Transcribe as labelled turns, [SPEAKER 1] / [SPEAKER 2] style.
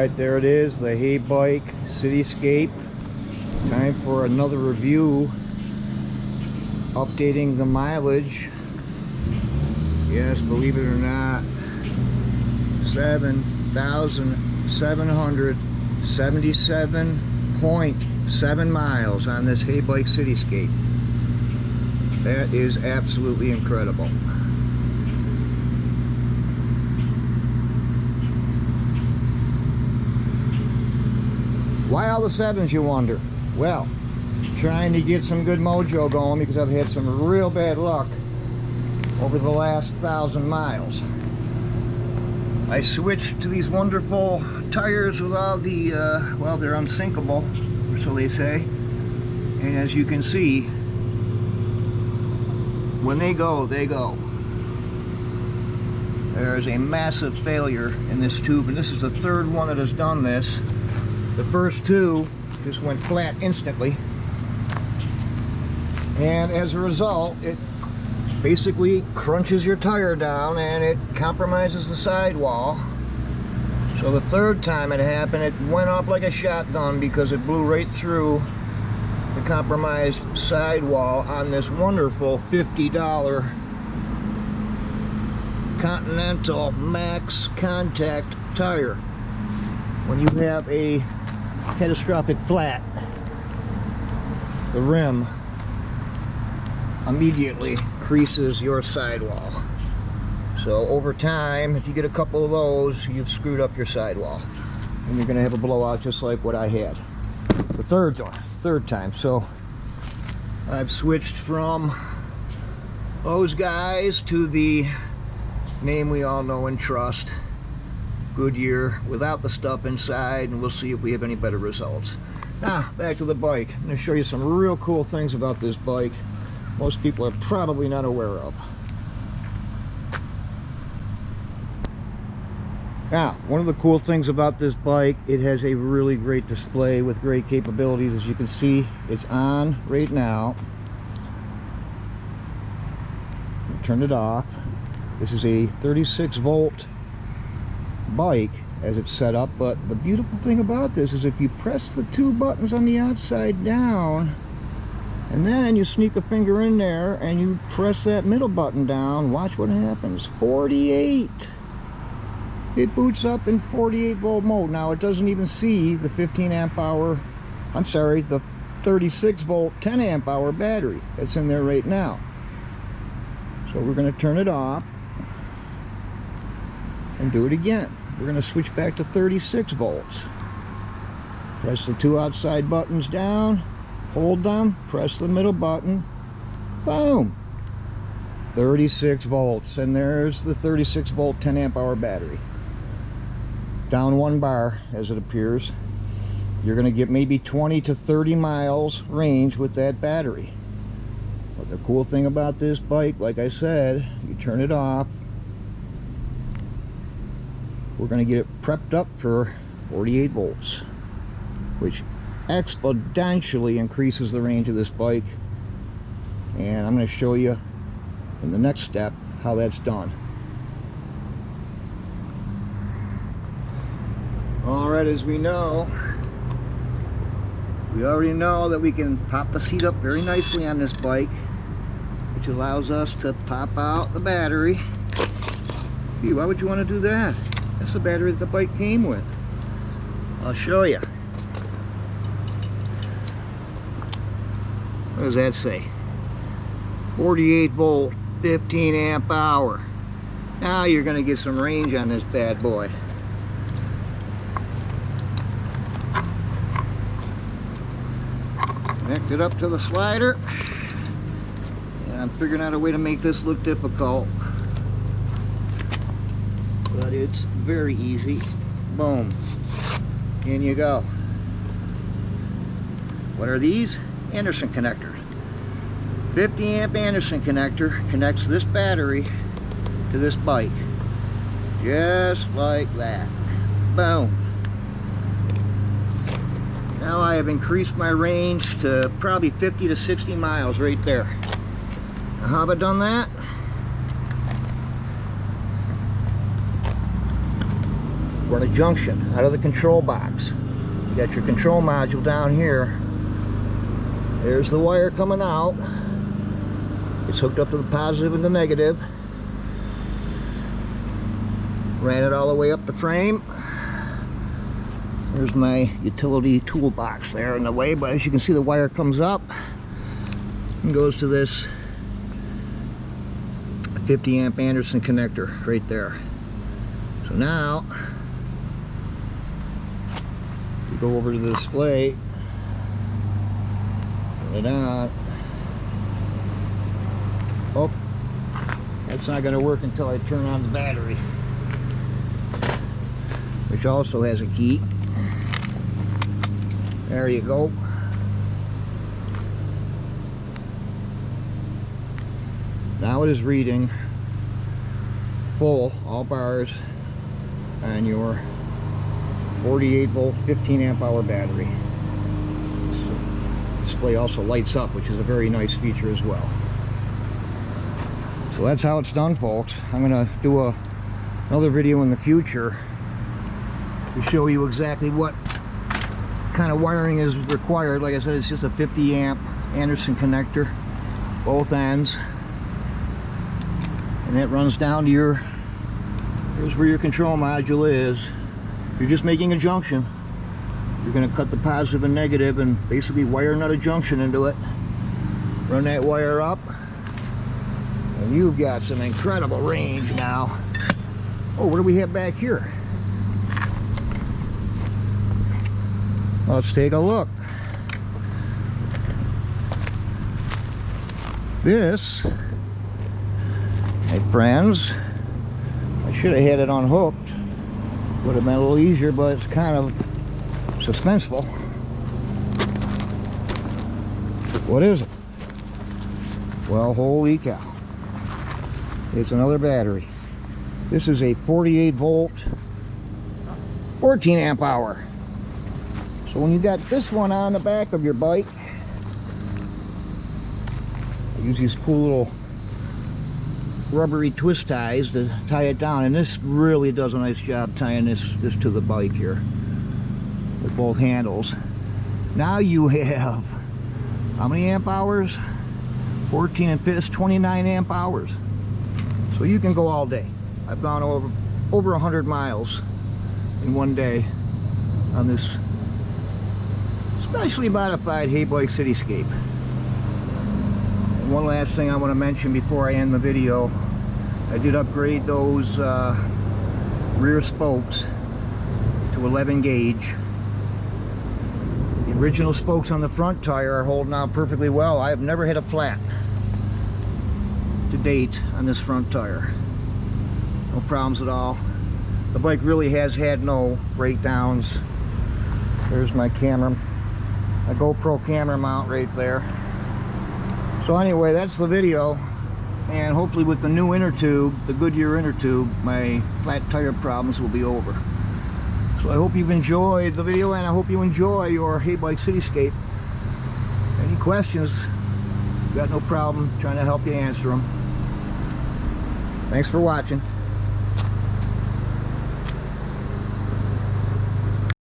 [SPEAKER 1] Alright, there it is, the Heybike Cityscape. Time for another review. Updating the mileage. Yes, believe it or not, 7,777.7 miles on this Heybike Cityscape. That is absolutely incredible. Why all the sevens, you wonder? Well, trying to get some good mojo going because I've had some real bad luck over the last 1,000 miles. I switched to these wonderful tires with all the, well, they're unsinkable, or so they say. And as you can see, when they go, they go. There's a massive failure in this tube, and this is the third one that has done this. The first two just went flat instantly, and as a result it basically crunches your tire down and it compromises the sidewall. So the third time it happened, it went up like a shotgun because it blew right through the compromised sidewall on this wonderful $50 Continental Max Contact tire. When you have a catastrophic flat, the rim immediately creases your sidewall. So over time, if you get a couple of those, you've screwed up your sidewall and you're going to have a blowout just like what I had the third time. So I've switched from those guys to the name we all know and trust, Goodyear, without the stuff inside, and we'll see if we have any better results. Now, back to the bike. I'm going to show you some real cool things about this bike most people are probably not aware of. Now, one of the cool things about this bike, it has a really great display with great capabilities. As you can see, it's on right now. Turn it off. This is a 36-volt bike as it's set up, but the beautiful thing about this is if you press the two buttons on the outside down and then you sneak a finger in there and you press that middle button down, watch what happens. 48. It boots up in 48-volt mode. Now it doesn't even see the 15 amp hour, I'm sorry, the 36-volt 10 amp hour battery that's in there right now. So we're going to turn it off and do it again. We're going to switch back to 36 volts. Press the two outside buttons down, hold them, press the middle button, boom, 36 volts, and there's the 36 volt 10 amp hour battery. Down one bar as it appears. You're going to get maybe 20 to 30 miles range with that battery. But the cool thing about this bike, like I said, you turn it off, we're going to get it prepped up for 48 volts, which exponentially increases the range of this bike. And I'm going to show you in the next step how that's done. Alright, as we already know that we can pop the seat up very nicely on this bike, which allows us to pop out the battery. Gee, why would you want to do that? That's the battery that the bike came with. I'll show you. What does that say? 48 volt, 15 amp hour. Now you're going to get some range on this bad boy. Connect it up to the slider. And I'm figuring out a way to make this look difficult, but it's very easy. Boom, in you go. What are these? Anderson connectors. 50 amp Anderson connector connects this battery to this bike, just like that. Boom. Now I have increased my range to probably 50 to 60 miles right there. Now how have I done that? in a junction out of the control box. You got your control module down here. There's the wire coming out. It's hooked up to the positive and the negative. Ran it all the way up the frame. There's my utility toolbox there in the way, but as you can see, the wire comes up and goes to this 50 amp Anderson connector right there. So now we go over to the display, turn it on. Oh, that's not going to work until I turn on the battery, which also has a key. There you go. Now it is reading full, all bars, on your 48 volt 15 amp hour battery. This display also lights up, which is a very nice feature as well. So that's how it's done, folks. I'm going to do another video in the future to show you exactly what kind of wiring is required. Like I said, it's just a 50 amp Anderson connector, both ends, and that runs down to your, here's where your control module is. You're just making a junction. You're going to cut the positive and negative and basically wire another junction into it. Run that wire up, and you've got some incredible range now. Oh, what do we have back here? Let's take a look. This, my friends, I should have had it unhooked. Would have been a little easier, but it's kind of suspenseful. What is it? Well, holy cow. It's another battery. This is a 48 volt 14 amp hour. So when you got this one on the back of your bike, I use these cool little rubbery twist ties to tie it down, and this really does a nice job tying this to the bike here with both handles. Now you have how many amp hours? 14 and 5, 29 amp hours. So you can go all day. I've gone over 100 miles in one day on this specially modified Heybike Cityscape. And one last thing I want to mention before I end the video, I did upgrade those rear spokes to 11 gauge. The original spokes on the front tire are holding out perfectly well. I have never hit a flat to date on this front tire. No problems at all. The bike really has had no breakdowns. There's my camera, a GoPro camera mount right there. So anyway, that's the video, and hopefully with the new inner tube, the Goodyear inner tube, my flat tire problems will be over. So I hope you've enjoyed the video, and I hope you enjoy your Heybike Cityscape. Any questions, got no problem trying to help you answer them. Thanks for watching.